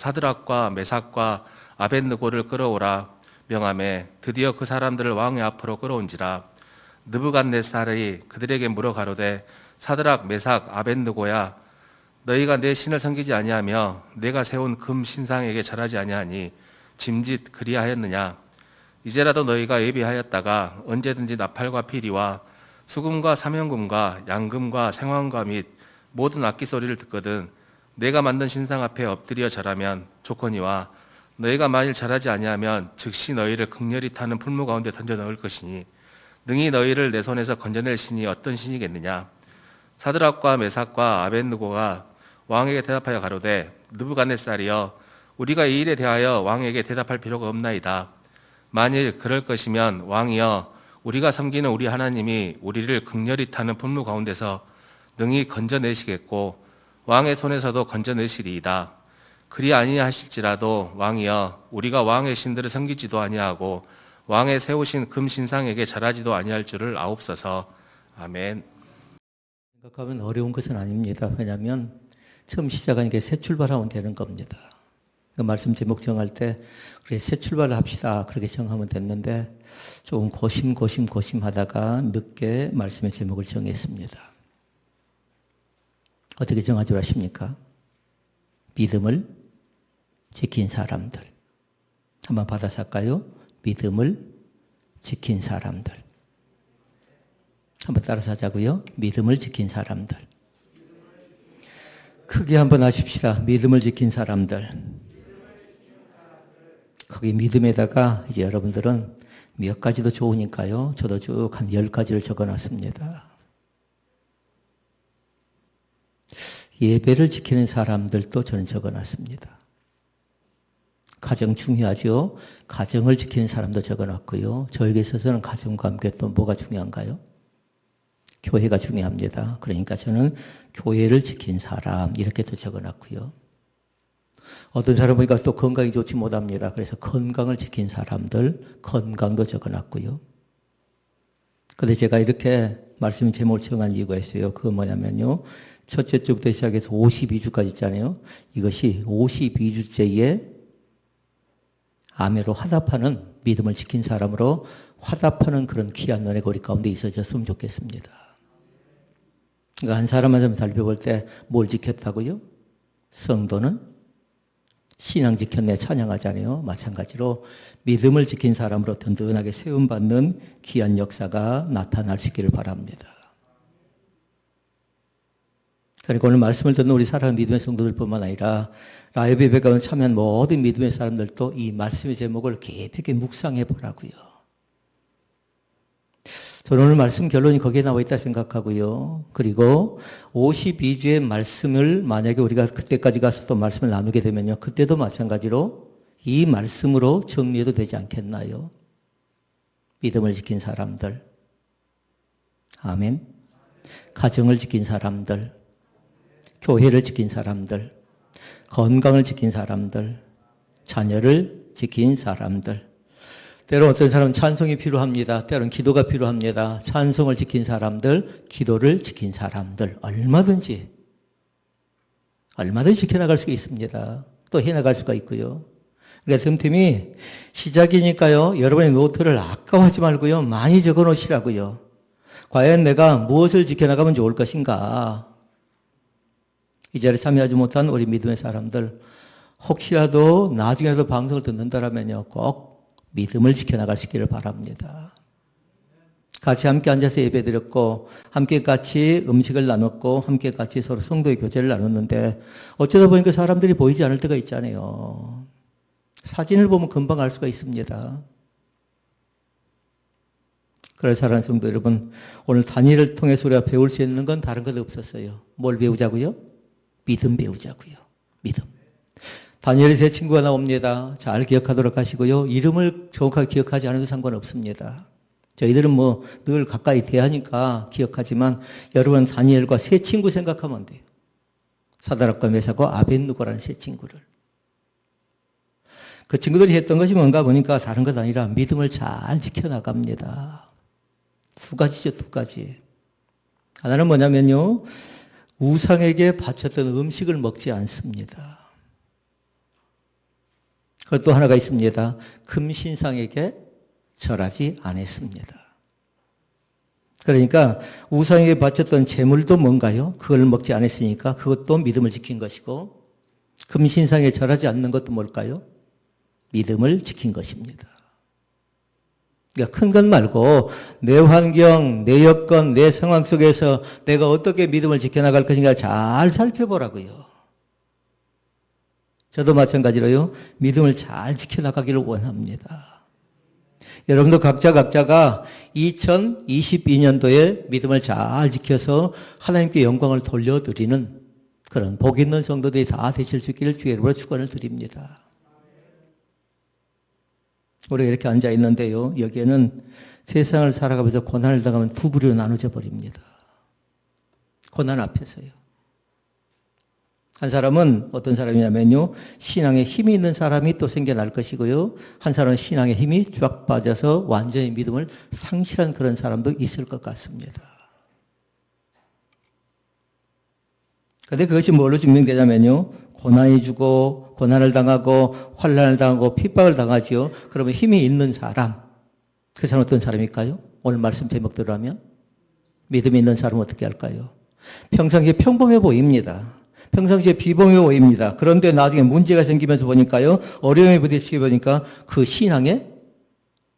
사드락과 메삭과 아벳느고를 끌어오라 명하매 드디어 그 사람들을 왕의 앞으로 끌어온지라. 느부갓네살이 그들에게 물어 가로되 사드락 메삭 아벳느고야, 너희가 내 신을 섬기지 아니하며 내가 세운 금 신상에게 절하지 아니하니 짐짓 그리하였느냐? 이제라도 너희가 예비하였다가 언제든지 나팔과 피리와 수금과 사명금과 양금과 생황과 및 모든 악기 소리를 듣거든 내가 만든 신상 앞에 엎드려 절하면 좋거니와, 너희가 만일 절하지 아니하면 즉시 너희를 극렬히 타는 풀무 가운데 던져 넣을 것이니 능히 너희를 내 손에서 건져낼 신이 어떤 신이겠느냐? 사드락과 메삭과 아벳느고가 왕에게 대답하여 가로되 느부갓네살이여, 우리가 이 일에 대하여 왕에게 대답할 필요가 없나이다. 만일 그럴 것이면 왕이여, 우리가 섬기는 우리 하나님이 우리를 극렬히 타는 분무 가운데서 능히 건져내시겠고 왕의 손에서도 건져내시리이다. 그리 아니하실지라도 왕이여, 우리가 왕의 신들을 섬기지도 아니하고 왕의 세우신 금 신상에게 절하지도 아니할 줄을 아옵소서. 아멘. 생각하면 어려운 것은 아닙니다. 왜냐하면 처음 시작하니까 새 출발하면 되는 겁니다. 그 말씀 제목 정할 때 그래 새 출발을 합시다 그렇게 정하면 됐는데 조금 고심하다가 늦게 말씀의 제목을 정했습니다. 어떻게 정하기로 하십니까? 믿음을 지킨 사람들. 한번 받아서 할까요? 믿음을 지킨 사람들. 한번 따라서 하자고요. 믿음을 지킨 사람들. 크게 한번 하십시다. 믿음을 지킨 사람들. 거기 믿음에다가 이제 여러분들은 몇 가지도 좋으니까요. 저도 쭉 한 10가지를 적어놨습니다. 예배를 지키는 사람들도 저는 적어놨습니다. 가정 중요하죠. 가정을 지키는 사람도 적어놨고요. 저에게 있어서는 가정과 함께 또 뭐가 중요한가요? 교회가 중요합니다. 그러니까 저는 교회를 지킨 사람 이렇게 또 적어놨고요. 어떤 사람 보니까 또 건강이 좋지 못합니다. 그래서 건강을 지킨 사람들 건강도 적어놨고요. 그런데 제가 이렇게 말씀 제목을 정한 이유가 있어요. 그건 뭐냐면요. 첫째 주부터 시작해서 52주까지 있잖아요. 이것이 52주째에 아멘으로 화답하는 믿음을 지킨 사람으로 화답하는 그런 귀한 은혜가 우리 가운데 있어졌으면 좋겠습니다. 그러니까 한 사람 한 사람 살펴볼 때 뭘 지켰다고요? 성도는 신앙 지켰네 찬양하잖아요. 마찬가지로 믿음을 지킨 사람으로 든든하게 세움받는 귀한 역사가 나타날 수 있기를 바랍니다. 그러니까 오늘 말씀을 듣는 우리 사랑하는 믿음의 성도들뿐만 아니라 라이브 예배 가운데 참여한 모든 믿음의 사람들도 이 말씀의 제목을 깊이 묵상해 보라고요. 저는 오늘 말씀 결론이 거기에 나와 있다 생각하고요. 그리고 52주의 말씀을 만약에 우리가 그때까지 가서 또 말씀을 나누게 되면요. 그때도 마찬가지로 이 말씀으로 정리해도 되지 않겠나요? 믿음을 지킨 사람들. 아멘. 가정을 지킨 사람들. 교회를 지킨 사람들. 건강을 지킨 사람들. 자녀를 지킨 사람들. 때로는 어떤 사람은 찬송이 필요합니다. 때로는 기도가 필요합니다. 찬송을 지킨 사람들, 기도를 지킨 사람들 얼마든지 지켜나갈 수 있습니다. 또 해나갈 수가 있고요. 그러니까 틈틈이 시작이니까요. 여러분의 노트를 아까워하지 말고요. 많이 적어놓으시라고요. 과연 내가 무엇을 지켜나가면 좋을 것인가? 이 자리에 참여하지 못한 우리 믿음의 사람들 혹시라도 나중에라도 방송을 듣는다면요. 꼭 믿음을 지켜나갈 수 있기를 바랍니다. 같이 함께 앉아서 예배드렸고 함께 같이 음식을 나눴고 함께 같이 서로 성도의 교제를 나눴는데 어쩌다 보니까 사람들이 보이지 않을 때가 있잖아요. 사진을 보면 금방 알 수가 있습니다. 그래서 사랑하는 성도 여러분, 오늘 다니엘을 통해서 우리가 배울 수 있는 건 다른 것 없었어요. 뭘 배우자고요? 믿음 배우자고요. 믿음. 다니엘의 세 친구가 나옵니다. 잘 기억하도록 하시고요. 이름을 정확하게 기억하지 않아도 상관없습니다. 저희들은 뭐 늘 가까이 대하니까 기억하지만 여러분 다니엘과 세 친구 생각하면 돼요. 사드락과 메삭과 아벳느고라는 세 친구를. 그 친구들이 했던 것이 뭔가 보니까 다른 것 아니라 믿음을 잘 지켜나갑니다. 두 가지죠, 두 가지. 하나는 뭐냐면요. 우상에게 바쳤던 음식을 먹지 않습니다. 그것도 하나가 있습니다. 금신상에게 절하지 않았습니다. 그러니까 우상에게 바쳤던 제물도 뭔가요? 그걸 먹지 않았으니까 그것도 믿음을 지킨 것이고, 금신상에 절하지 않는 것도 뭘까요? 믿음을 지킨 것입니다. 그러니까 큰 것 말고 내 환경, 내 여건, 내 상황 속에서 내가 어떻게 믿음을 지켜나갈 것인가 잘 살펴보라고요. 저도 마찬가지로요. 믿음을 잘 지켜나가기를 원합니다. 여러분도 각자가 2022년도에 믿음을 잘 지켜서 하나님께 영광을 돌려드리는 그런 복 있는 성도들이 다 되실 수 있기를 주의 이름으로 축원을 드립니다. 우리가 이렇게 앉아 있는데요. 여기에는 세상을 살아가면서 고난을 당하면 두 부류로 나눠져 버립니다. 고난 앞에서요. 한 사람은 어떤 사람이냐면요. 신앙에 힘이 있는 사람이 또 생겨날 것이고요. 한 사람은 신앙에 힘이 쫙 빠져서 완전히 믿음을 상실한 그런 사람도 있을 것 같습니다. 그런데 그것이 뭘로 증명되냐면요. 고난이 주고 고난을 당하고 환난을 당하고 핍박을 당하지요. 그러면 힘이 있는 사람, 그 사람은 어떤 사람일까요? 오늘 말씀 제목대로 하면 믿음이 있는 사람은 어떻게 할까요? 평상시에 평범해 보입니다. 평상시에 비범해 보입니다. 그런데 나중에 문제가 생기면서 보니까요. 어려움에 부딪히게 보니까 그 신앙의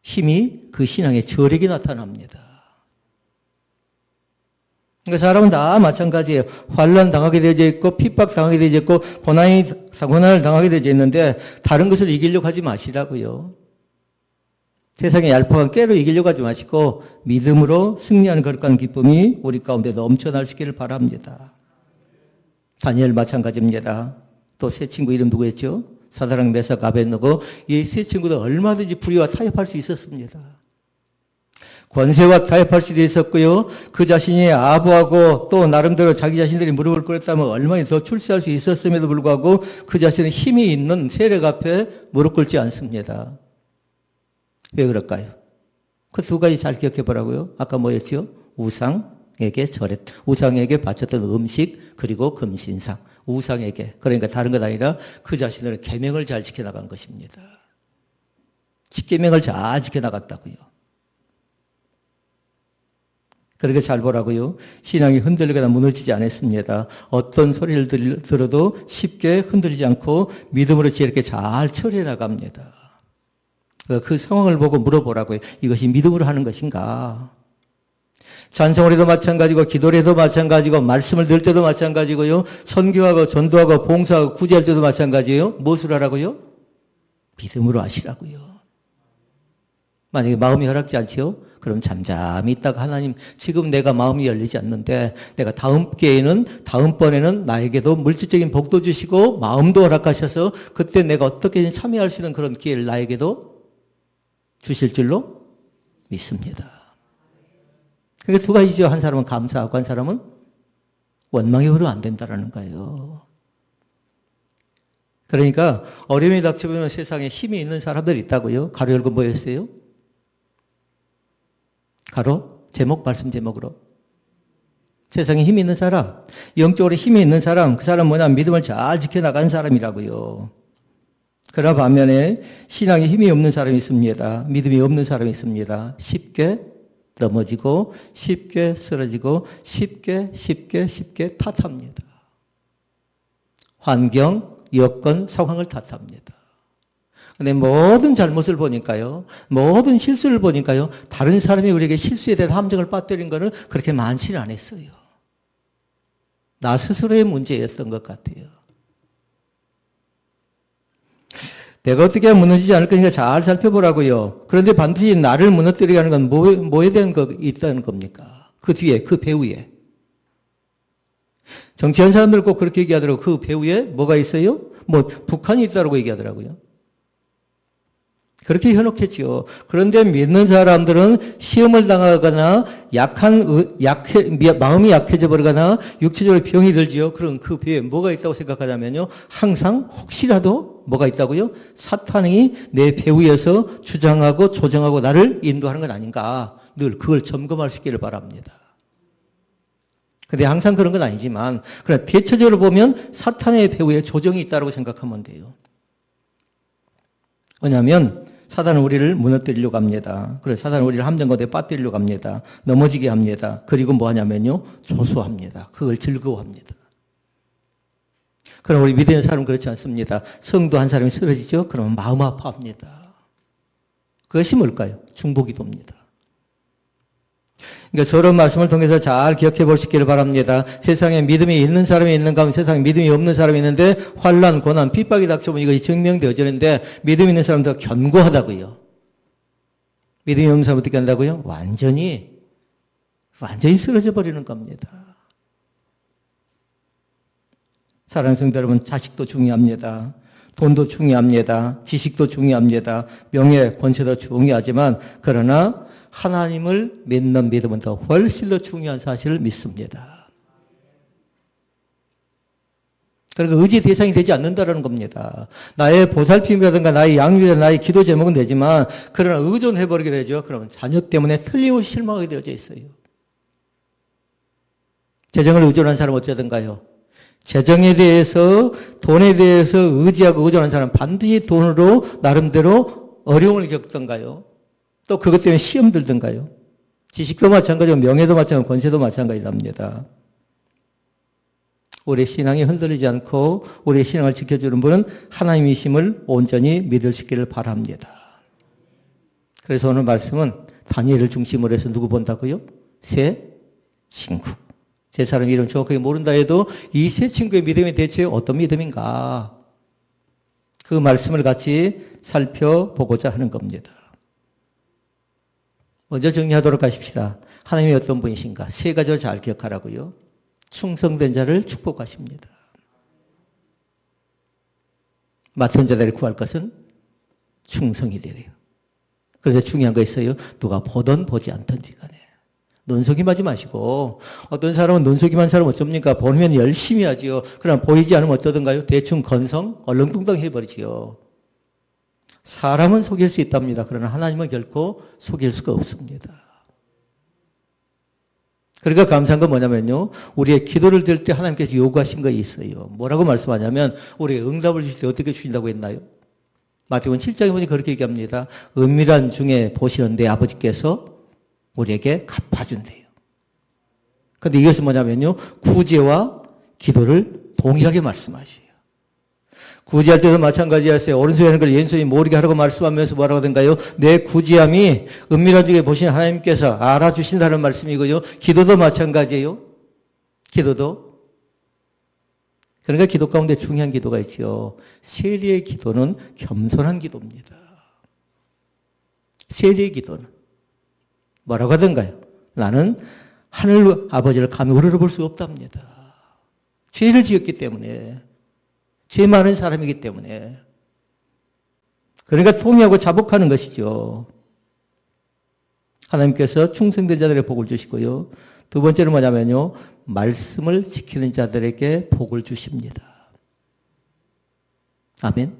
힘이 그 신앙의 저력이 나타납니다. 그러니까 사람은 다 마찬가지예요. 환난 당하게 되어져 있고 핍박 당하게 되어져 있고 고난을 당하게 되어져 있는데 다른 것을 이기려고 하지 마시라고요. 세상의 얄팍한 깨로 이기려고 하지 마시고 믿음으로 승리하는 거룩한 기쁨이 우리 가운데 넘쳐날 수 있기를 바랍니다. 다니엘 마찬가지입니다. 또 세 친구 이름 누구였죠? 사드락, 메삭, 아벳느고. 이 세 친구도 얼마든지 불의와 타협할 수 있었습니다. 권세와 타협할 수도 있었고요. 그 자신이 아부하고 또 나름대로 자기 자신들이 무릎을 꿇었다면 얼마나 더 출세할 수 있었음에도 불구하고 그 자신은 힘이 있는 세력 앞에 무릎 꿇지 않습니다. 왜 그럴까요? 그 두 가지 잘 기억해 보라고요. 아까 뭐였죠? 우상에게 우상에게 바쳤던 음식 그리고 금신상. 우상에게. 그러니까 다른 것 아니라 그 자신들은 계명을 잘 지켜나간 것입니다. 십계명을 잘 지켜나갔다고요. 그렇게 잘 보라고요. 신앙이 흔들리거나 무너지지 않았습니다. 어떤 소리를 들어도 쉽게 흔들리지 않고 믿음으로 지혜롭게 잘 처리해 나갑니다. 그 상황을 보고 물어보라고요. 이것이 믿음으로 하는 것인가? 찬송을 해도 마찬가지고 기도를 해도 마찬가지고 말씀을 들을 때도 마찬가지고요. 선교하고 전도하고 봉사하고 구제할 때도 마찬가지예요. 무엇으로 하라고요? 믿음으로 하시라고요. 만약에 마음이 허락지 않지요? 그럼 잠잠히 있다가 하나님 지금 내가 마음이 열리지 않는데 내가 다음번에는 나에게도 물질적인 복도 주시고 마음도 허락하셔서 그때 내가 어떻게든 참여할 수 있는 그런 기회를 나에게도 주실 줄로 믿습니다. 그게 두 가지죠. 한 사람은 감사하고 한 사람은 원망이 흐르면 안 된다라는 거예요. 그러니까 어려움이 닥쳐보면 세상에 힘이 있는 사람들이 있다고요. 가로 열고 뭐였어요? 가로 제목 말씀 제목으로 세상에 힘이 있는 사람, 영적으로 힘이 있는 사람, 그 사람 뭐냐 믿음을 잘 지켜나간 사람이라고요. 그러나 반면에 신앙에 힘이 없는 사람이 있습니다. 믿음이 없는 사람이 있습니다. 쉽게 넘어지고 쉽게 쓰러지고 쉽게 탓합니다. 환경, 여건, 상황을 탓합니다. 근데 모든 잘못을 보니까요, 모든 실수를 보니까요, 다른 사람이 우리에게 실수에 대한 함정을 빠뜨린 거는 그렇게 많지는 않았어요. 나 스스로의 문제였던 것 같아요. 내가 어떻게 하면 무너지지 않을 거니까 잘 살펴보라고요. 그런데 반드시 나를 무너뜨리게 하는 건 뭐에 대한 거 있다는 겁니까? 그 뒤에, 그 배후에. 정치한 사람들 꼭 그렇게 얘기하더라고요. 그 배후에 뭐가 있어요? 북한이 있다고 얘기하더라고요. 그렇게 현혹했지요. 그런데 믿는 사람들은 시험을 당하거나 마음이 약해져 버리거나 육체적으로 병이 들지요. 그럼 그 배에 뭐가 있다고 생각하냐면요. 항상 혹시라도 뭐가 있다고요? 사탄이 내 배후에서 주장하고 조정하고 나를 인도하는 건 아닌가. 늘 그걸 점검할 수 있기를 바랍니다. 근데 항상 그런 건 아니지만, 그러나 대체적으로 보면 사탄의 배후에 조정이 있다고 생각하면 돼요. 왜냐하면 사단은 우리를 무너뜨리려고 합니다. 그래서 사단은 우리를 함정 가운데 빠뜨리려고 합니다. 넘어지게 합니다. 그리고 뭐 하냐면요, 조소합니다. 그걸 즐거워합니다. 그럼 우리 믿음의 사람은 그렇지 않습니다. 성도 한 사람이 쓰러지죠? 그러면 마음 아파합니다. 그것이 뭘까요? 중보기도입니다. 그러니까 서론 말씀을 통해서 잘 기억해 볼 수 있기를 바랍니다. 세상에 믿음이 있는 사람이 있는 가운데 세상에 믿음이 없는 사람이 있는데 환난, 고난, 핍박이 닥쳐오면 이것이 증명되어지는데 믿음 있는 사람도 견고하다고요. 믿음이 없는 사람 어떻게 한다고요? 완전히 쓰러져 버리는 겁니다. 사랑하는 성도 여러분, 자식도 중요합니다. 돈도 중요합니다. 지식도 중요합니다. 명예, 권세도 중요하지만 그러나 하나님을 믿는 믿음은 더 훨씬 더 중요한 사실을 믿습니다. 그러니까 의지 대상이 되지 않는다는 겁니다. 나의 보살핌이라든가 나의 양육이라든가 나의 기도 제목은 되지만 그러나 의존해버리게 되죠. 그러면 자녀 때문에 틀림없이 실망하게 되어져 있어요. 재정을 의존한 사람은 어쩌든가요? 재정에 대해서 돈에 대해서 의지하고 의존한 사람은 반드시 돈으로 나름대로 어려움을 겪던가요? 또 그것 때문에 시험 들던가요? 지식도 마찬가지고 명예도 마찬가지고 권세도 마찬가지랍니다. 우리의 신앙이 흔들리지 않고 우리의 신앙을 지켜주는 분은 하나님이심을 온전히 믿을 수 있기를 바랍니다. 그래서 오늘 말씀은 다니엘을 중심으로 해서 누구 본다고요? 세 친구. 제 사람 이름 정확하게 모른다 해도 이 세 친구의 믿음이 대체 어떤 믿음인가? 그 말씀을 같이 살펴보고자 하는 겁니다. 먼저 정리하도록 하십시다. 하나님이 어떤 분이신가? 세 가지를 잘 기억하라고요. 충성된 자를 축복하십니다. 맡은 자들을 구할 것은 충성이래요. 그런데 중요한 거 있어요. 누가 보든 보지 않든지 간에. 눈속임하지 마시고 어떤 사람은 눈속임한 사람 어쩝니까? 보면 열심히 하지요. 그러나 보이지 않으면 어떠든가요? 대충 건성 얼렁뚱땅 해버리지요. 사람은 속일 수 있답니다. 그러나 하나님은 결코 속일 수가 없습니다. 그러니까 감사한 건 뭐냐면요. 우리의 기도를 드릴 때 하나님께서 요구하신 거 있어요. 뭐라고 말씀하냐면 우리의 응답을 주실 때 어떻게 주신다고 했나요? 마태복음 7장에 보니 그렇게 얘기합니다. 은밀한 중에 보시는 내 아버지께서 우리에게 갚아준대요. 그런데 이것은 뭐냐면요. 구제와 기도를 동일하게 말씀하셔요. 구제할 때도 마찬가지였어요. 오른손에 하는 걸 왼손이 모르게 하라고 말씀하면서 뭐라고 하던가요? 내 구제함이 은밀한 중에 보신 하나님께서 알아주신다는 말씀이고요. 기도도 마찬가지예요. 기도도. 그러니까 기도 가운데 중요한 기도가 있지요. 세리의 기도는 겸손한 기도입니다. 세리의 기도는 뭐라고 하던가요? 나는 하늘 아버지를 감히 우러러볼 수 없답니다. 죄를 지었기 때문에. 죄 많은 사람이기 때문에. 그러니까 통회하고 자복하는 것이죠. 하나님께서 충성된 자들의 복을 주시고요. 두 번째는 뭐냐면요. 말씀을 지키는 자들에게 복을 주십니다. 아멘.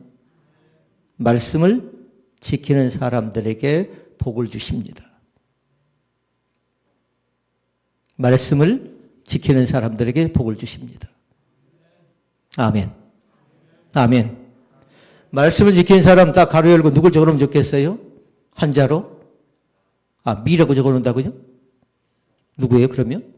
말씀을 지키는 사람들에게 복을 주십니다. 말씀을 지키는 사람들에게 복을 주십니다. 아멘. 아멘. 말씀을 지키는 사람 딱 가로 열고 누굴 적어놓으면 좋겠어요? 한자로? 미라고 적어놓는다고요? 누구예요, 그러면?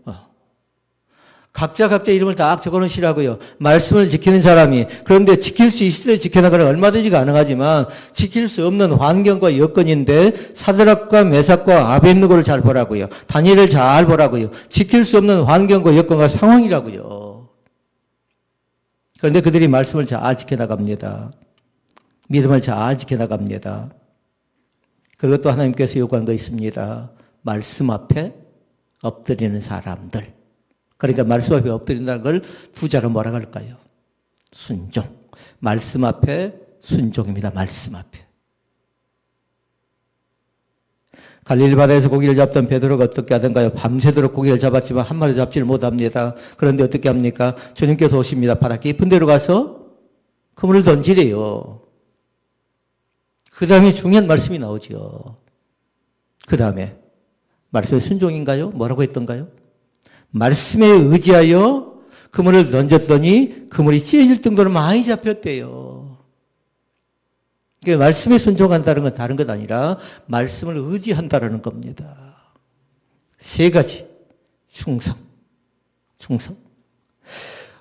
각자 이름을 딱 적어놓으시라고요. 말씀을 지키는 사람이. 그런데 지킬 수 있을 때 지켜나가는 얼마든지 가능하지만 지킬 수 없는 환경과 여건인데 사드락과 메삭과 아벳느고를 잘 보라고요. 다니엘을 잘 보라고요. 지킬 수 없는 환경과 여건과 상황이라고요. 그런데 그들이 말씀을 잘 지켜나갑니다. 믿음을 잘 지켜나갑니다. 그리고 또 하나님께서 요구한 거 있습니다. 말씀 앞에 엎드리는 사람들. 그러니까 말씀 앞에 엎드린다는 걸 두 자로 뭐라 할까요? 순종. 말씀 앞에 순종입니다. 말씀 앞에. 갈릴리 바다에서 고기를 잡던 베드로가 어떻게 하던가요? 밤새도록 고기를 잡았지만 한 마리 잡지를 못합니다. 그런데 어떻게 합니까? 주님께서 오십니다. 바다 깊은 데로 가서 그물을 던지래요. 그 다음에 중요한 말씀이 나오죠. 그 다음에 말씀의 순종인가요? 뭐라고 했던가요? 말씀에 의지하여 그물을 던졌더니 그물이 찢어질 정도로 많이 잡혔대요. 그러니까 말씀에 순종한다는 건 다른 것 아니라 말씀을 의지한다는 겁니다. 세 가지. 충성.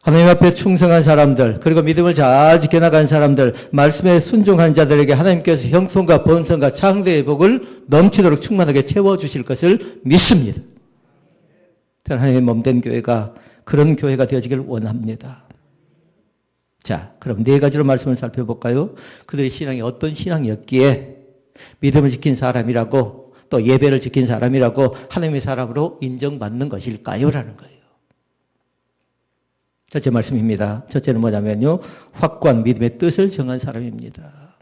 하나님 앞에 충성한 사람들, 그리고 믿음을 잘 지켜나간 사람들, 말씀에 순종한 자들에게 하나님께서 형통과 번성과 창대의 복을 넘치도록 충만하게 채워주실 것을 믿습니다. 하나님의 몸된 교회가 그런 교회가 되어지길 원합니다. 자, 그럼 네 가지로 말씀을 살펴볼까요? 그들의 신앙이 어떤 신앙이었기에 믿음을 지킨 사람이라고 또 예배를 지킨 사람이라고 하나님의 사람으로 인정받는 것일까요? 라는 거예요. 첫째 말씀입니다. 첫째는 뭐냐면요. 확고한 믿음의 뜻을 정한 사람입니다.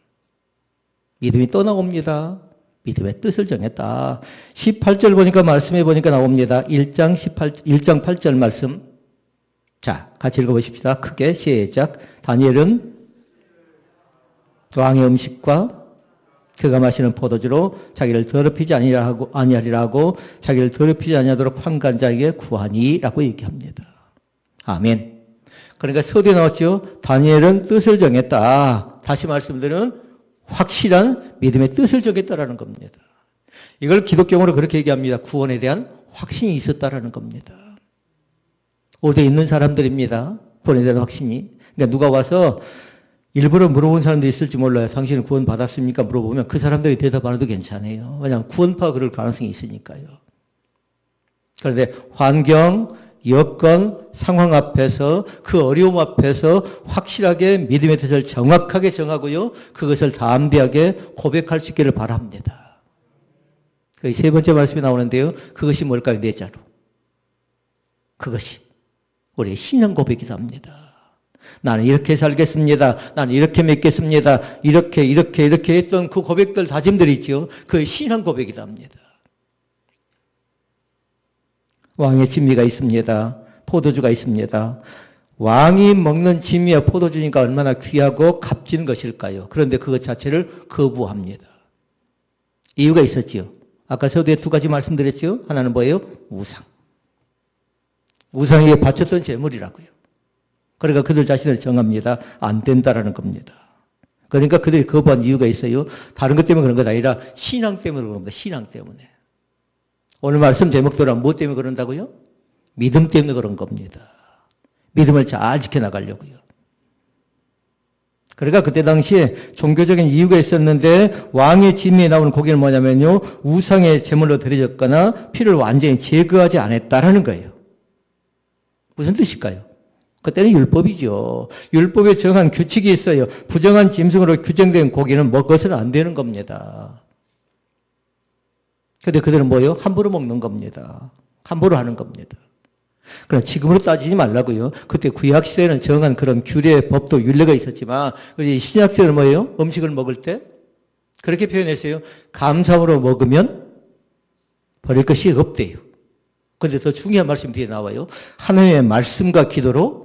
믿음이 또 나옵니다. 믿음의 뜻을 정했다. 18절 보니까 말씀해 보니까 나옵니다. 1장 8절 말씀. 자, 같이 읽어보십시다. 크게 시작. 다니엘은 왕의 음식과 그가 마시는 포도주로 자기를 더럽히지 아니하리라 하고 자기를 더럽히지 아니하도록 환관자에게 구하니라고 얘기합니다. 아멘. 그러니까 서두에 나왔죠. 다니엘은 뜻을 정했다. 다시 말씀드리면 확실한 믿음의 뜻을 정했다라는 겁니다. 이걸 기독교적으로 그렇게 얘기합니다. 구원에 대한 확신이 있었다라는 겁니다. 오대 있는 사람들입니다. 구원에 대한 확신이. 그러니까 누가 와서 일부러 물어본 사람도 있을지 몰라요. 당신은 구원 받았습니까? 물어보면 그 사람들이 대답 안 해도 괜찮아요. 왜냐하면 구원파가 그럴 가능성이 있으니까요. 그런데 환경, 여건, 상황 앞에서 그 어려움 앞에서 확실하게 믿음의 뜻을 정확하게 정하고요. 그것을 담대하게 고백할 수 있기를 바랍니다. 세 번째 말씀이 나오는데요. 그것이 뭘까요? 네 자로. 그것이 우리의 신앙 고백이기도 합니다. 나는 이렇게 살겠습니다. 나는 이렇게 믿겠습니다. 이렇게 했던 그 고백들, 다짐들이 있죠. 그 신앙 고백이기도 합니다. 왕의 진미가 있습니다. 포도주가 있습니다. 왕이 먹는 진미와 포도주니까 얼마나 귀하고 값진 것일까요? 그런데 그것 자체를 거부합니다. 이유가 있었지요. 아까 서두에 두 가지 말씀드렸죠. 하나는 뭐예요? 우상. 우상에게 바쳤던 제물이라고요. 그러니까 그들 자신을 정합니다. 안 된다라는 겁니다. 그러니까 그들이 거부한 이유가 있어요. 다른 것 때문에 그런 것 아니라 신앙 때문에 그런 겁니다. 신앙 때문에. 오늘 말씀 제목대로 뭐 때문에 그런다고요? 믿음 때문에 그런 겁니다. 믿음을 잘 지켜나가려고요. 그러니까 그때 당시에 종교적인 이유가 있었는데 왕의 진미에 나오는 고기는 뭐냐면요. 우상의 제물로 드려졌거나 피를 완전히 제거하지 않았다라는 거예요. 무슨 뜻일까요? 그때는 율법이죠. 율법에 정한 규칙이 있어요. 부정한 짐승으로 규정된 고기는 먹어서는 안 되는 겁니다. 근데 그들은 뭐예요? 함부로 먹는 겁니다. 함부로 하는 겁니다. 그럼 지금으로 따지지 말라고요. 그때 구약 시대에는 정한 그런 규례, 법도 윤례가 있었지만 우리 신약 시대는 뭐예요? 음식을 먹을 때 그렇게 표현했어요. 감사함으로 먹으면 버릴 것이 없대요. 그런데 더 중요한 말씀이 뒤에 나와요. 하나님의 말씀과 기도로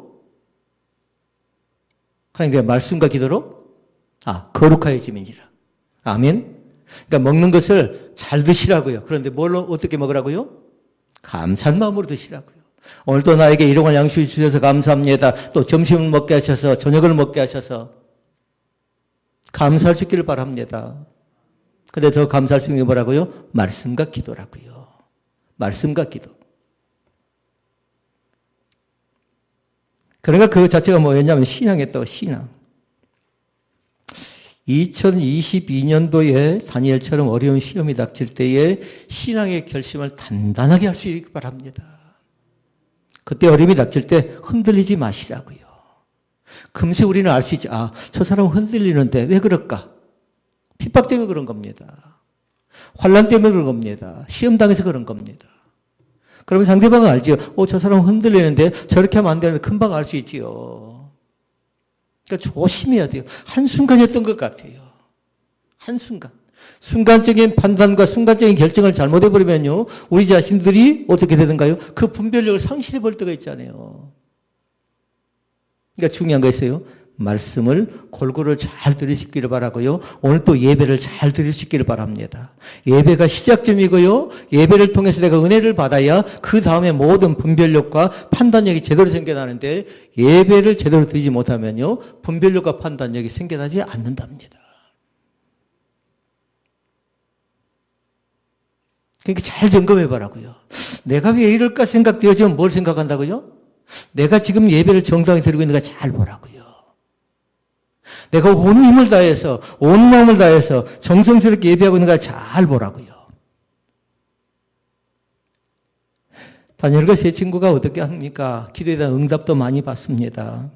거룩하여짐이니라. 아멘. 그러니까 먹는 것을 잘 드시라고요. 그런데 뭘로 어떻게 먹으라고요? 감사한 마음으로 드시라고요. 오늘도 나에게 일용할 양식을 주셔서 감사합니다. 또 점심을 먹게 하셔서 저녁을 먹게 하셔서 감사할 수 있기를 바랍니다. 근데 더 감사할 수 있는 게 뭐라고요? 말씀과 기도라고요. 말씀과 기도. 그러니까 그 자체가 뭐였냐면 신앙이었다고, 신앙. 2022년도에 다니엘처럼 어려운 시험이 닥칠 때에 신앙의 결심을 단단하게 할 수 있기 바랍니다. 그때 어려움이 닥칠 때 흔들리지 마시라고요. 금세 우리는 알 수 있지. 아, 저 사람은 흔들리는데 왜 그럴까? 핍박 때문에 그런 겁니다. 환난 때문에 그런 겁니다. 시험 당해서 그런 겁니다. 그러면 상대방은 알지요. 저 사람은 흔들리는데 저렇게 하면 안 되는데 금방 알 수 있지요. 그러니까 조심해야 돼요. 한순간이었던 것 같아요. 한순간. 순간적인 판단과 순간적인 결정을 잘못해버리면요. 우리 자신들이 어떻게 되는가요? 그 분별력을 상실해버릴 때가 있잖아요. 그러니까 중요한 거 있어요. 말씀을 골고루 잘 들으시기를 바라고요. 오늘 또 예배를 잘 들으시기를 바랍니다. 예배가 시작점이고요. 예배를 통해서 내가 은혜를 받아야 그 다음에 모든 분별력과 판단력이 제대로 생겨나는데 예배를 제대로 드리지 못하면요. 분별력과 판단력이 생겨나지 않는답니다. 그러니까 잘 점검해 보라고요. 내가 왜 이럴까 생각되어지면 뭘 생각한다고요? 내가 지금 예배를 정당히 드리고 있는가 잘 보라고요. 내가 온 힘을 다해서, 온 마음을 다해서 정성스럽게 예배하고 있는가 잘 보라고요. 다니엘과 세 친구가 어떻게 합니까? 기도에 대한 응답도 많이 받습니다.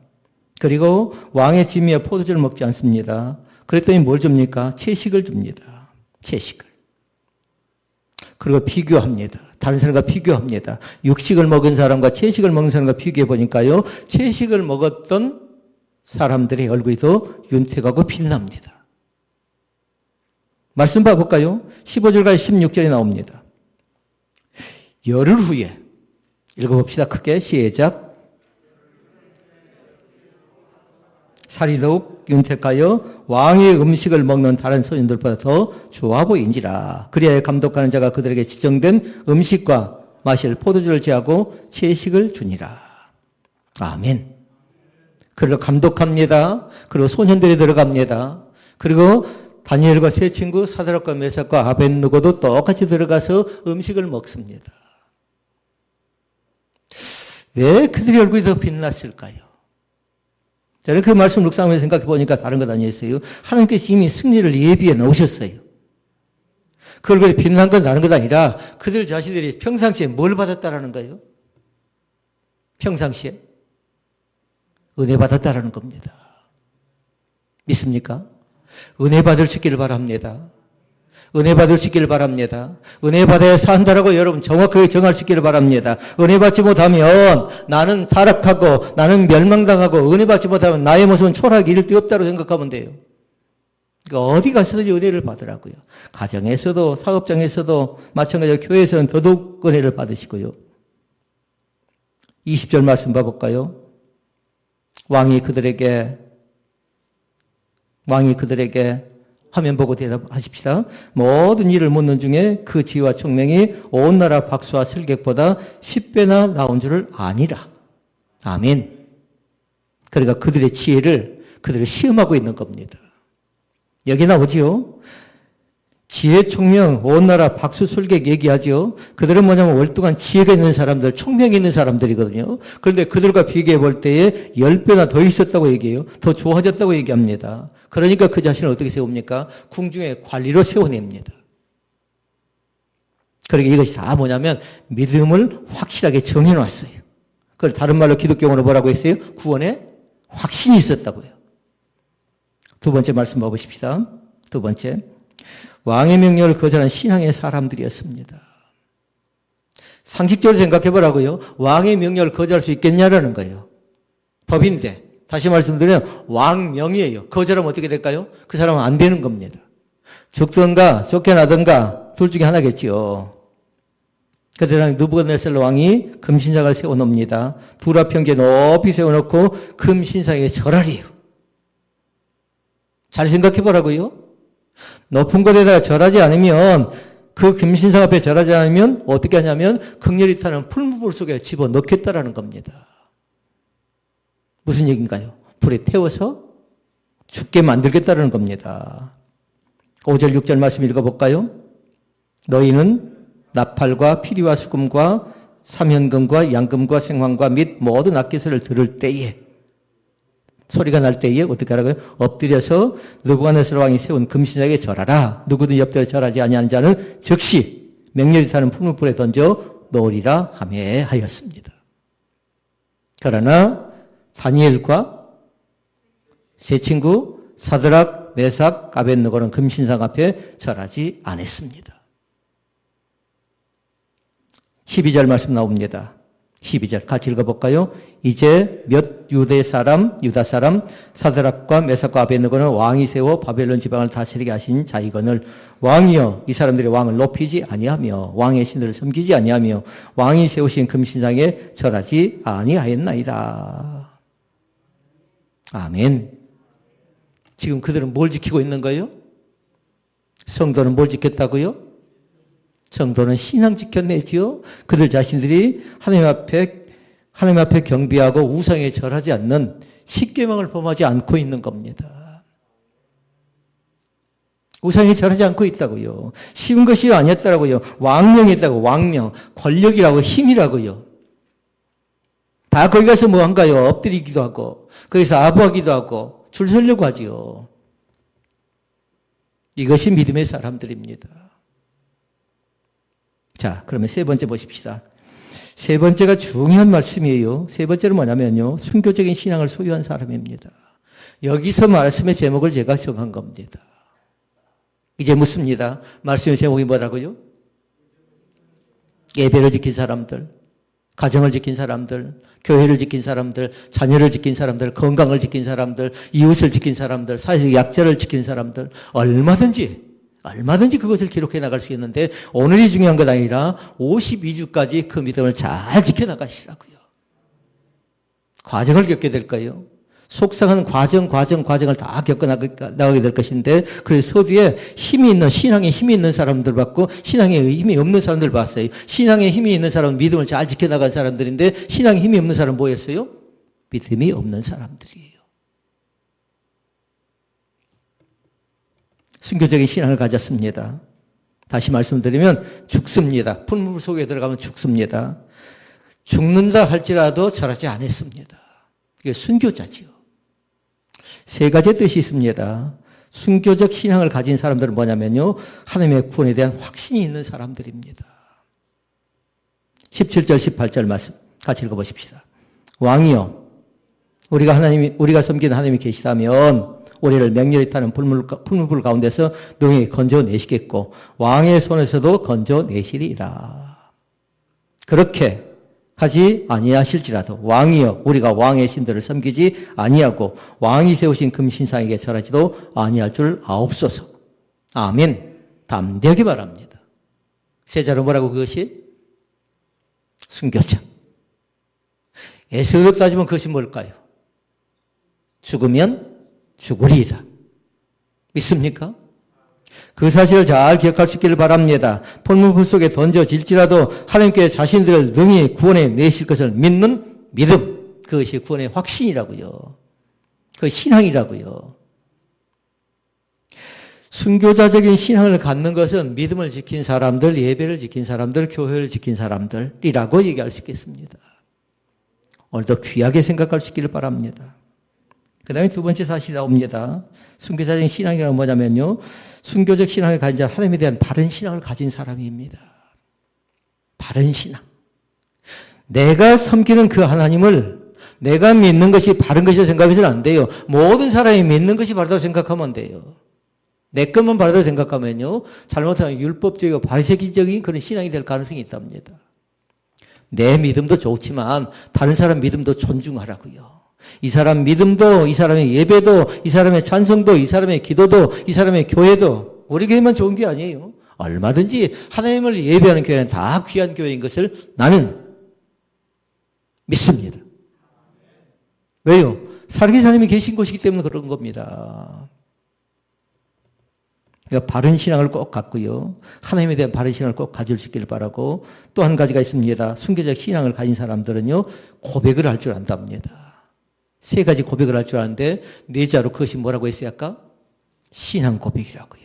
그리고 왕의 진미에 포도주를 먹지 않습니다. 그랬더니 뭘 줍니까? 채식을 줍니다. 채식을. 그리고 비교합니다. 다른 사람과 비교합니다. 육식을 먹은 사람과 채식을 먹는 사람과 비교해 보니까요. 채식을 먹었던 사람들의 얼굴이 더 윤택하고 빛납니다. 말씀 봐볼까요? 15절과 16절에 나옵니다. 열흘 후에 읽어봅시다. 크게 시작. 살이 더욱 윤택하여 왕의 음식을 먹는 다른 소년들보다 더 좋아 보인지라. 그리하여 감독하는 자가 그들에게 지정된 음식과 마실 포도주를 제하고 채식을 주니라. 아멘. 그리고 감독합니다. 그리고 소년들이 들어갑니다. 그리고 다니엘과 세 친구 사드락과 메삭과 아벳느고도 똑같이 들어가서 음식을 먹습니다. 왜 그들의 얼굴이 더 빛났을까요? 저는 그 말씀 묵상하면서 생각해 보니까 다른 것 아니었어요. 하나님께서 이미 승리를 예비해 놓으셨어요. 그 얼굴이 빛난 건 다른 것 아니라 그들 자신들이 평상시에 뭘 받았다라는 거예요? 평상시에 은혜 받았다라는 겁니다. 믿습니까? 은혜 받을 수 있기를 바랍니다. 은혜 받을 수 있기를 바랍니다. 은혜 받아야 산다라고 여러분 정확하게 정할 수 있기를 바랍니다. 은혜 받지 못하면 나는 타락하고 나는 멸망당하고 은혜 받지 못하면 나의 모습은 초라하게 이를 데 없다고 생각하면 돼요. 그러니까 어디 가서든지 은혜를 받으라고요. 가정에서도 사업장에서도 마찬가지로 교회에서는 더더욱 은혜를 받으시고요. 20절 말씀 봐볼까요? 왕이 그들에게 화면 보고 대답하십시다. 모든 일을 묻는 중에 그 지혜와 총명이 온 나라 박수와 슬객보다 10배나 나온 줄을 아니라. 아멘. 그러니까 그들의 지혜를 그들을 시험하고 있는 겁니다. 여기 나오지요. 지혜, 총명, 온 나라 박수, 슬객 얘기하죠. 그들은 뭐냐면 월등한 지혜가 있는 사람들, 총명이 있는 사람들이거든요. 그런데 그들과 비교해 볼 때에 10배나 더 있었다고 얘기해요. 더 좋아졌다고 얘기합니다. 그러니까 그 자신을 어떻게 세웁니까? 궁중의 관리로 세워냅니다. 그러니까 이것이 다 뭐냐면 믿음을 확실하게 정해놨어요. 그걸 다른 말로 기독교용어로 뭐라고 했어요? 구원에 확신이 있었다고요. 두 번째 말씀 봐보십시다. 두 번째. 왕의 명령을 거절한 신앙의 사람들이었습니다. 상식적으로 생각해 보라고요. 왕의 명령을 거절할 수 있겠냐라는 거예요. 법인데 다시 말씀드리면 왕명이에요. 거절하면 어떻게 될까요? 그 사람은 안 되는 겁니다. 죽든가 쫓겨나든가 둘 중에 하나겠지요. 그 대상 느부갓네살 왕이 금신상을 세워놓습니다. 둘 앞 평지에 높이 세워놓고 금신상에 절하래요. 잘 생각해 보라고요. 높은 곳에다가 절하지 않으면 그 금신상 앞에 절하지 않으면 어떻게 하냐면 극렬히 타는 풀무불 속에 집어넣겠다라는 겁니다. 무슨 얘기인가요? 불에 태워서 죽게 만들겠다는 겁니다. 5절 6절 말씀 읽어볼까요? 너희는 나팔과 피리와 수금과 삼현금과 양금과 생황과 및 모든 악기소리를 들을 때에 소리가 날 때에 어떻게 하라고요? 엎드려서 느부갓네살 왕이 세운 금신상에 절하라. 누구든 엎드려 절하지 아니하는 자는 즉시 맹렬히 타는 풀무불에 던져 놓으리라 하매 하였습니다. 그러나 다니엘과 세 친구 사드락, 메삭, 아벳느고는 금신상 앞에 절하지 않았습니다. 12절 말씀 나옵니다. 12절 같이 읽어볼까요? 이제 몇 유다 사람 사드락과 메삭과 아벳느고는 왕이 세워 바벨론 지방을 다스리게 하신 자이거늘 왕이여 이 사람들이 왕을 높이지 아니하며 왕의 신들을 섬기지 아니하며 왕이 세우신 금신상에 절하지 아니하였나이다. 아멘. 지금 그들은 뭘 지키고 있는 거예요? 성도는 뭘 지켰다고요? 성도는 신앙 지켜내지요. 그들 자신들이 하나님 앞에 경배하고 우상에 절하지 않는 십계명을 범하지 않고 있는 겁니다. 우상이 절하지 않고 있다고요. 쉬운 것이 아니었더라고요. 왕명이 있다고, 왕명. 권력이라고, 힘이라고요. 다 거기 가서 뭐 한가요? 엎드리기도 하고, 거기서 아부하기도 하고, 줄 서려고 하지요. 이것이 믿음의 사람들입니다. 자, 그러면 세 번째 보십시다. 세 번째가 중요한 말씀이에요. 세 번째는 뭐냐면요. 순교적인 신앙을 소유한 사람입니다. 여기서 말씀의 제목을 제가 정한 겁니다. 이제 묻습니다. 말씀의 제목이 뭐라고요? 예배를 지킨 사람들, 가정을 지킨 사람들, 교회를 지킨 사람들, 자녀를 지킨 사람들, 건강을 지킨 사람들, 이웃을 지킨 사람들, 사회적 약자를 지킨 사람들, 얼마든지 그것을 기록해 나갈 수 있는데 오늘이 중요한 것 아니라 52주까지 그 믿음을 잘 지켜나가시라고요. 과정을 겪게 될 거예요. 속상한 과정을 다 겪어나가게 될 것인데, 그래서 서두에 신앙에 힘이 있는 사람들 봤고, 신앙에 힘이 없는 사람들 봤어요. 신앙에 힘이 있는 사람은 믿음을 잘 지켜나간 사람들인데, 신앙에 힘이 없는 사람은 뭐였어요? 믿음이 없는 사람들이에요. 순교적인 신앙을 가졌습니다. 다시 말씀드리면 죽습니다. 풀물 속에 들어가면 죽습니다. 죽는다 할지라도 절하지 않았습니다. 이게 순교자지요. 세 가지 뜻이 있습니다. 순교적 신앙을 가진 사람들은 뭐냐면요. 하나님의 구원에 대한 확신이 있는 사람들입니다. 17절, 18절 말씀 같이 읽어보십시다. 왕이여, 우리가 섬기는 하나님이 계시다면 우리를 맹렬히 타는 풀무불 가운데서 능히 건져내시겠고 왕의 손에서도 건져내시리라. 그렇게 하지 아니하실지라도 왕이여 우리가 왕의 신들을 섬기지 아니하고 왕이 세우신 금신상에게 절하지도 아니할 줄 아옵소서. 아멘. 담대하게 바랍니다. 세자로 뭐라고 그것이? 순교자. 예수로 따지면 그것이 뭘까요? 죽으면 죽으리이다. 믿습니까? 그 사실을 잘 기억할 수 있기를 바랍니다. 풀무불 속에 던져질지라도 하나님께 자신들을 능히 구원해 내실 것을 믿는 믿음. 그것이 구원의 확신이라고요. 그 신앙이라고요. 순교자적인 신앙을 갖는 것은 믿음을 지킨 사람들, 예배를 지킨 사람들, 교회를 지킨 사람들이라고 얘기할 수 있겠습니다. 오늘도 귀하게 생각할 수 있기를 바랍니다. 그 다음에 두 번째 사실이 나옵니다. 순교자적인 신앙이란 뭐냐면요. 순교적 신앙을 가진 자, 하나님에 대한 바른 신앙을 가진 사람입니다. 바른 신앙. 내가 섬기는 그 하나님을 내가 믿는 것이 바른 것이라고 생각해서는 안 돼요. 모든 사람이 믿는 것이 바르다고 생각하면 안 돼요. 내 것만 바르다고 생각하면요. 잘못하면 율법적이고 바리새인적인 그런 신앙이 될 가능성이 있답니다. 내 믿음도 좋지만 다른 사람 믿음도 존중하라고요. 이 사람 믿음도, 이 사람의 예배도, 이 사람의 찬송도, 이 사람의 기도도, 이 사람의 교회도 우리 교회만 좋은 게 아니에요. 얼마든지 하나님을 예배하는 교회는 다 귀한 교회인 것을 나는 믿습니다. 왜요? 살아계신 하나님이 계신 곳이기 때문에 그런 겁니다. 그러니까 바른 신앙을 꼭 갖고요. 하나님에 대한 바른 신앙을 꼭 가질 수 있기를 바라고, 또 한 가지가 있습니다. 순교적 신앙을 가진 사람들은요. 고백을 할 줄 안답니다. 세 가지 고백을 할 줄 아는데 네 자로 그것이 뭐라고 했어요 아까? 신앙 고백이라고요.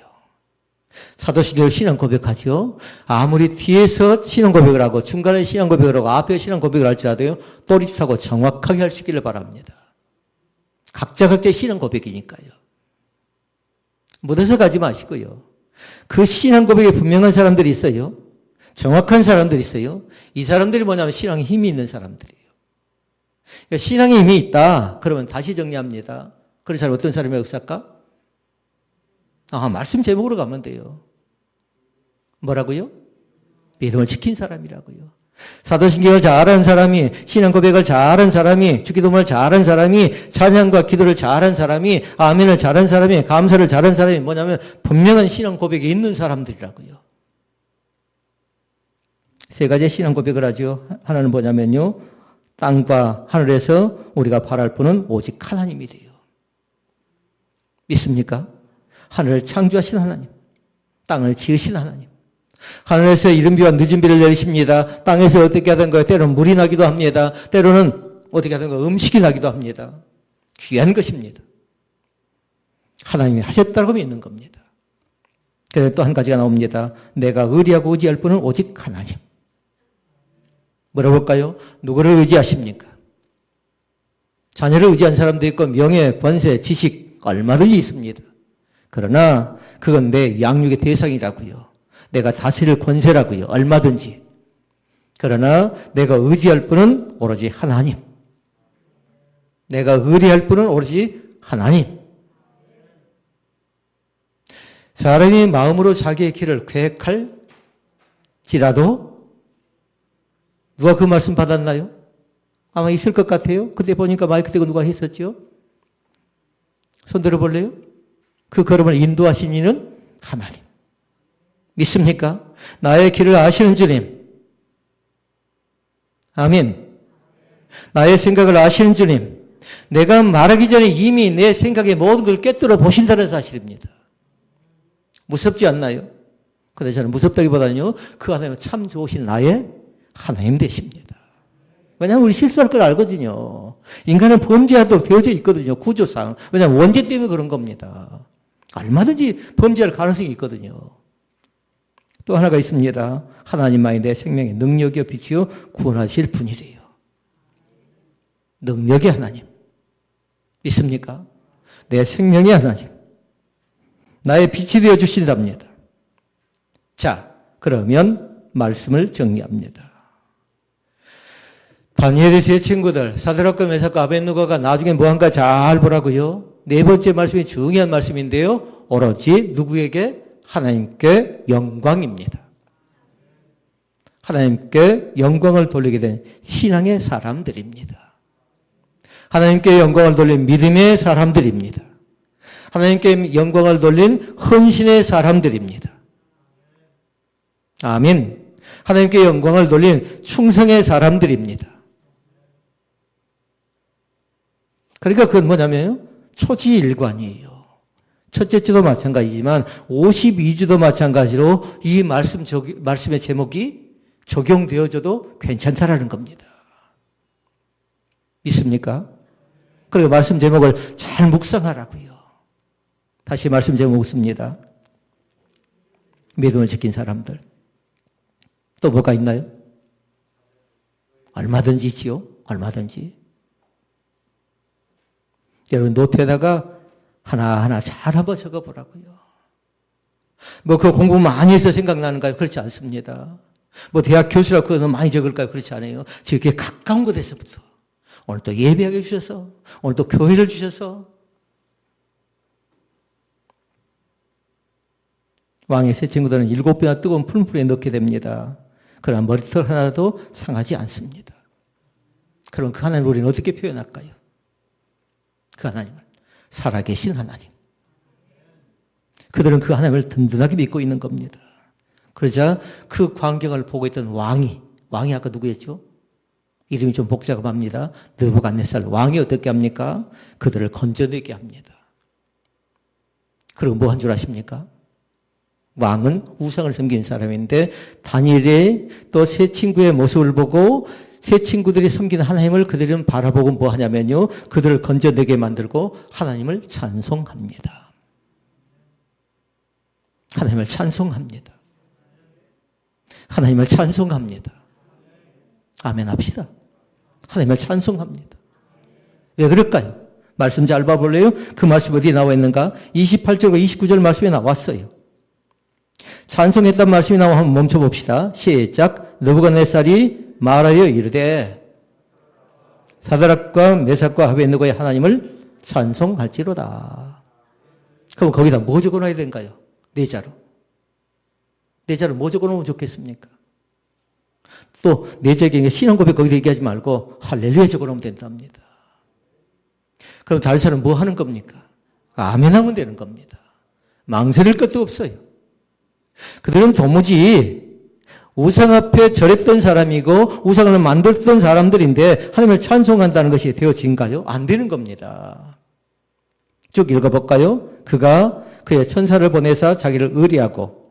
사도신경을 신앙 고백하죠. 아무리 뒤에서 신앙 고백을 하고 중간에 신앙 고백을 하고 앞에 신앙 고백을 할지라도요. 또렷하고 정확하게 할 수 있기를 바랍니다. 각자의 신앙 고백이니까요. 묻어서 가지 마시고요. 그 신앙 고백에 분명한 사람들이 있어요. 정확한 사람들이 있어요. 이 사람들이 뭐냐면 신앙에 힘이 있는 사람들이에요. 그러니까 신앙에 힘이 있다. 그러면 다시 정리합니다. 그런 사람 어떤 사람이 역사일까? 말씀 제목으로 가면 돼요. 뭐라고요? 믿음을 지킨 사람이라고요. 사도신경을 잘하는 사람이, 신앙 고백을 잘하는 사람이, 주기도문을 잘하는 사람이, 찬양과 기도를 잘하는 사람이, 아멘을 잘하는 사람이, 감사를 잘하는 사람이 뭐냐면 분명한 신앙 고백이 있는 사람들이라고요. 세 가지의 신앙 고백을 하죠. 하나는 뭐냐면요. 땅과 하늘에서 우리가 바랄 분은 오직 하나님이래요. 믿습니까? 하늘을 창조하신 하나님, 땅을 지으신 하나님. 하늘에서 이른 비와 늦은 비를 내리십니다. 땅에서 어떻게 하던가요? 때로는 물이 나기도 합니다. 때로는 어떻게 하던가 음식이 나기도 합니다. 귀한 것입니다. 하나님이 하셨다고 믿는 겁니다. 또 한 가지가 나옵니다. 내가 의리하고 의지할 분은 오직 하나님. 물어볼까요? 누구를 의지하십니까? 자녀를 의지한 사람도 있고 명예, 권세, 지식 얼마든지 있습니다. 그러나 그건 내 양육의 대상이라고요. 내가 다스릴 권세라고요. 얼마든지. 그러나 내가 의지할 분은 오로지 하나님. 내가 의리할 분은 오로지 하나님. 사람이 마음으로 자기의 길을 계획할지라도 누가 그 말씀 받았나요? 아마 있을 것 같아요. 그때 보니까 마이크 대고 누가 했었죠? 손 들어볼래요? 그 걸음을 인도하신 이는 하나님. 믿습니까? 나의 길을 아시는 주님. 아멘. 나의 생각을 아시는 주님. 내가 말하기 전에 이미 내 생각의 모든 걸 꿰뚫어 보신다는 사실입니다. 무섭지 않나요? 근데 저는 무섭다기보다는요, 그 하나님은 참 좋으신 나의 하나님 되십니다. 왜냐하면 우리 실수할 걸 알거든요. 인간은 범죄하도록 되어져 있거든요. 구조상. 왜냐하면 원죄 때문에 그런 겁니다. 얼마든지 범죄할 가능성이 있거든요. 또 하나가 있습니다. 하나님만이 내 생명의 능력이요 빛이요 구원하실 분이래요. 능력의 하나님. 믿습니까? 내 생명의 하나님. 나의 빛이 되어 주신답니다. 자, 그러면 말씀을 정리합니다. 다니엘의 세 친구들, 사드락과 메삭과 아벳느고가 나중에 뭐한가 잘 보라고요. 네 번째 말씀이 중요한 말씀인데요. 오로지 누구에게? 하나님께 영광입니다. 하나님께 영광을 돌리게 된 신앙의 사람들입니다. 하나님께 영광을 돌린 믿음의 사람들입니다. 하나님께 영광을 돌린 헌신의 사람들입니다. 아멘. 하나님께 영광을 돌린 충성의 사람들입니다. 그러니까 그건 뭐냐면요. 초지일관이에요. 첫째 주도 마찬가지지만 52주도 마찬가지로 이 말씀의 제목이 적용되어져도 괜찮다라는 겁니다. 믿습니까? 그리고 말씀 제목을 잘 묵상하라고요. 다시 말씀 제목 묵습니다. 믿음을 지킨 사람들. 또 뭐가 있나요? 얼마든지 있지요. 얼마든지. 여러분 노트에다가 하나하나 잘 한번 적어보라고요. 뭐 그 공부 많이 해서 생각나는가요? 그렇지 않습니다. 뭐 대학 교수라고 그거 많이 적을까요? 그렇지 않아요. 지금 가까운 곳에서부터 오늘 또 예배하게 주셔서 오늘 또 교회를 주셔서 왕의 세 친구들은 7배나 뜨거운 풀무불에 넣게 됩니다. 그러나 머리털 하나도 상하지 않습니다. 그럼 그 하나님을 우리는 어떻게 표현할까요? 그 하나님을 살아계신 하나님. 그들은 그 하나님을 든든하게 믿고 있는 겁니다. 그러자 그 광경을 보고 있던 왕이 아까 누구였죠? 이름이 좀 복잡합니다. 느부갓네살 왕이 어떻게 합니까? 그들을 건져내게 합니다. 그리고 뭐 한 줄 아십니까? 왕은 우상을 섬기는 사람인데 다니엘의 또 세 친구의 모습을 보고 세 친구들이 섬기는 하나님을 그들은 바라보고 뭐 하냐면요. 그들을 건져내게 만들고 하나님을 찬송합니다. 하나님을 찬송합니다. 하나님을 찬송합니다. 아멘 합시다. 하나님을 찬송합니다. 왜 그럴까요? 말씀 잘 봐볼래요? 그 말씀 어디에 나와 있는가? 28절과 29절 말씀에 나왔어요. 찬송했단 말씀이 나와 한번 멈춰봅시다. 시작. 느부갓네살이 말하여 이르되 사드락과 메삭과 아벳느고의 하나님을 찬송할지로다. 그럼 거기다 뭐 적어놔야 되는가요? 네 자로. 네 자로 뭐 적어놓으면 좋겠습니까? 또 내적인 신앙 고백 거기다 얘기하지 말고 할렐루야 적어놓으면 된답니다. 그럼 다른 사람은 뭐 하는 겁니까? 아멘 하면 되는 겁니다. 망설일 것도 없어요. 그들은 도무지 우상 앞에 절했던 사람이고 우상을 만들었던 사람들인데 하나님을 찬송한다는 것이 되어진가요? 안 되는 겁니다. 쭉 읽어볼까요? 그가 그의 천사를 보내사 자기를 의리하고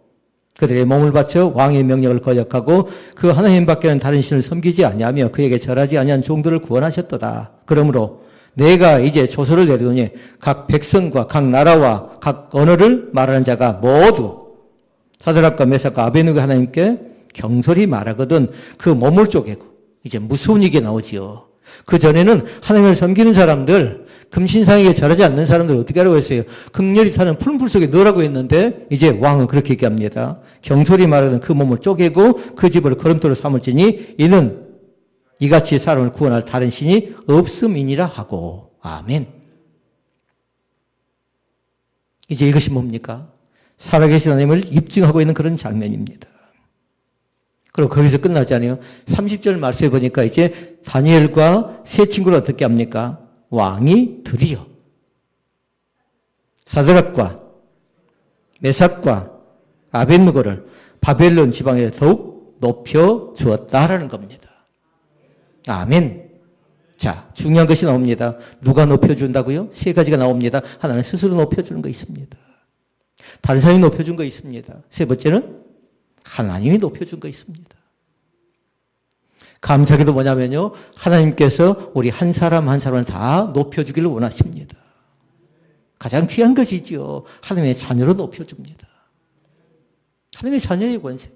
그들의 몸을 바쳐 왕의 명령을 거역하고 그 하나님 밖에는 다른 신을 섬기지 아니하며 그에게 절하지 아니한 종들을 구원하셨도다. 그러므로 내가 이제 조서를 내리더니 각 백성과 각 나라와 각 언어를 말하는 자가 모두 사드락과 메삭과 아베느고 하나님께 경솔히 말하거든 그 몸을 쪼개고. 이제 무서운 얘기가 나오지요. 그 전에는 하나님을 섬기는 사람들, 금신상에게 절하지 않는 사람들 어떻게 하라고 했어요? 극렬히 타는 푸른 불 속에 넣으라고 했는데 이제 왕은 그렇게 얘기합니다. 경솔히 말하는 그 몸을 쪼개고 그 집을 거름돌로 삼을지니 이는 이같이 사람을 구원할 다른 신이 없음이니라 하고. 아멘. 이제 이것이 뭡니까? 살아계신 하나님을 입증하고 있는 그런 장면입니다. 그리고 거기서 끝나지 않아요. 30절 말씀해 보니까 이제 다니엘과 세 친구를 어떻게 합니까? 왕이 드디어 사드락과 메삭과 아벳느고를 바벨론 지방에 더욱 높여 주었다라는 겁니다. 아멘. 자, 중요한 것이 나옵니다. 누가 높여준다고요? 세 가지가 나옵니다. 하나는 스스로 높여주는 거 있습니다. 다른 사람이 높여준 거 있습니다. 세 번째는 하나님이 높여준 거 있습니다. 감사하게도 뭐냐면요. 하나님께서 우리 한 사람 한 사람을 다 높여주기를 원하십니다. 가장 귀한 것이지요. 하나님의 자녀로 높여줍니다. 하나님의 자녀의 권세.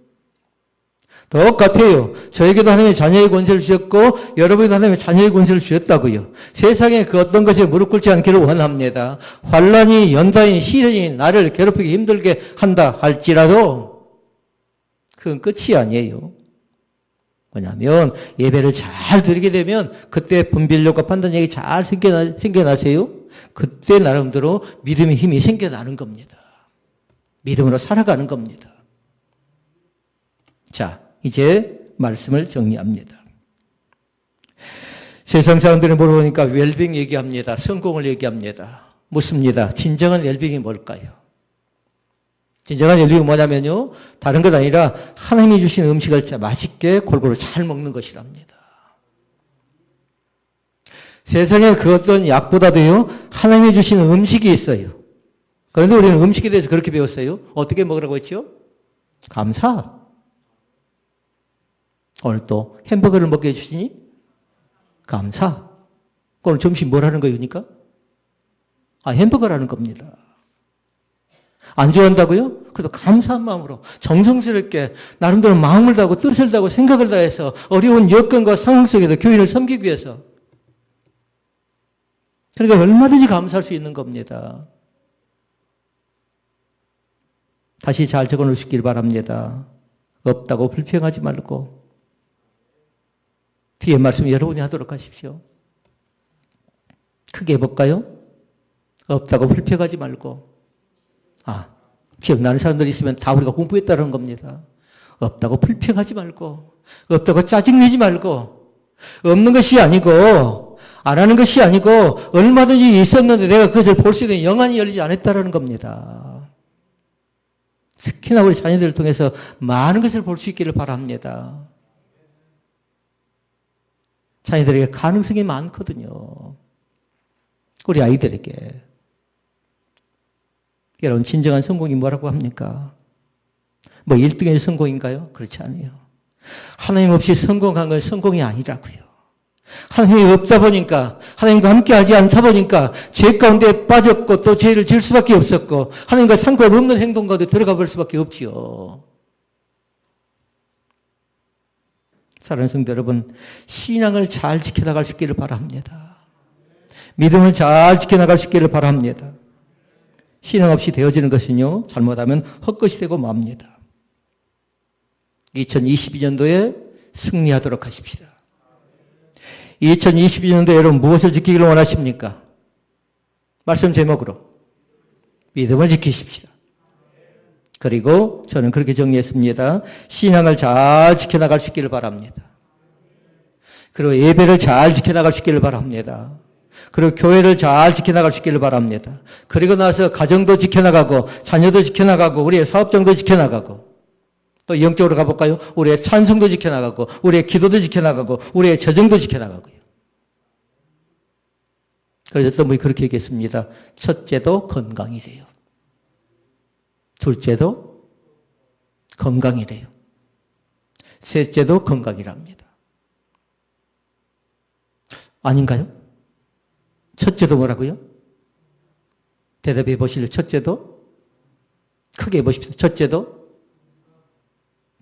똑같아요. 저에게도 하나님의 자녀의 권세를 주셨고 여러분에게도 하나님의 자녀의 권세를 주셨다고요. 세상에 그 어떤 것에 무릎 꿇지 않기를 원합니다. 환난이 연단이 시련이 나를 괴롭히기 힘들게 한다 할지라도 그건 끝이 아니에요. 뭐냐면 예배를 잘 드리게 되면 그때 분별력과 판단력이 잘 생겨나세요. 그때 나름대로 믿음의 힘이 생겨나는 겁니다. 믿음으로 살아가는 겁니다. 자, 이제 말씀을 정리합니다. 세상 사람들을 물어보니까 웰빙 얘기합니다. 성공을 얘기합니다. 묻습니다. 진정한 웰빙이 뭘까요? 진정한 웰빙은 뭐냐면요. 다른 것 아니라 하나님이 주신 음식을 맛있게 골고루 잘 먹는 것이랍니다. 세상에 그 어떤 약보다도요. 하나님이 주신 음식이 있어요. 그런데 우리는 음식에 대해서 그렇게 배웠어요. 어떻게 먹으라고 했죠? 감사. 오늘 또 햄버거를 먹게 해주시니 감사. 오늘 점심 뭘 하는 거예요? 그러니까? 햄버거라는 겁니다. 안 좋아한다고요? 그래도 감사한 마음으로 정성스럽게 나름대로 마음을 다하고 뜻을 다하고 생각을 다해서 어려운 여건과 상황 속에서 교인을 섬기기 위해서. 그러니까 얼마든지 감사할 수 있는 겁니다. 다시 잘 적어놓으시길 바랍니다. 없다고 불평하지 말고 뒤에 말씀 여러분이 하도록 하십시오. 크게 해볼까요? 없다고 불평하지 말고. 기억나는 사람들이 있으면 다 우리가 공부했다는 겁니다. 없다고 불평하지 말고, 없다고 짜증내지 말고, 없는 것이 아니고, 안 하는 것이 아니고, 얼마든지 있었는데 내가 그것을 볼 수 있는 영안이 열리지 않았다는 겁니다. 특히나 우리 자녀들을 통해서 많은 것을 볼 수 있기를 바랍니다. 자녀들에게 가능성이 많거든요. 우리 아이들에게. 여러분, 진정한 성공이 뭐라고 합니까? 1등의 성공인가요? 그렇지 않아요. 하나님 없이 성공한 건 성공이 아니라고요. 하나님이 없다 보니까, 하나님과 함께 하지 않다 보니까, 죄 가운데 빠졌고, 또 죄를 질 수밖에 없었고, 하나님과 상관없는 행동 가운데 들어가 볼 수밖에 없지요. 사랑하는 성도 여러분, 신앙을 잘 지켜나갈 수 있기를 바랍니다. 믿음을 잘 지켜나갈 수 있기를 바랍니다. 신앙 없이 되어지는 것은요, 잘못하면 헛것이 되고 맙니다. 2022년도에 승리하도록 하십시다. 2022년도에 여러분 무엇을 지키기를 원하십니까? 말씀 제목으로 믿음을 지키십시다. 그리고 저는 그렇게 정리했습니다. 신앙을 잘 지켜나갈 수 있기를 바랍니다. 그리고 예배를 잘 지켜나갈 수 있기를 바랍니다. 그리고 교회를 잘 지켜나갈 수 있기를 바랍니다. 그리고 나서 가정도 지켜나가고 자녀도 지켜나가고 우리의 사업장도 지켜나가고 또 영적으로 가볼까요? 우리의 찬송도 지켜나가고 우리의 기도도 지켜나가고 우리의 재정도 지켜나가고요. 그래서 또 그렇게 얘기했습니다. 첫째도 건강이래요. 둘째도 건강이래요. 셋째도 건강이랍니다. 아닌가요? 첫째도 뭐라고요? 대답해 보실래요? 첫째도? 크게 해보십시오. 첫째도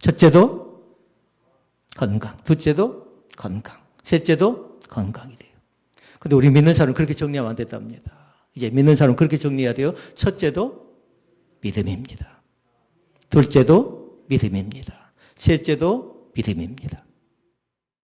첫째도 건강, 둘째도 건강, 셋째도 건강이 돼요. 근데 우리 믿는 사람은 그렇게 정리하면 안 된답니다. 이제 믿는 사람은 그렇게 정리해야 돼요. 첫째도 믿음입니다. 둘째도 믿음입니다. 셋째도 믿음입니다.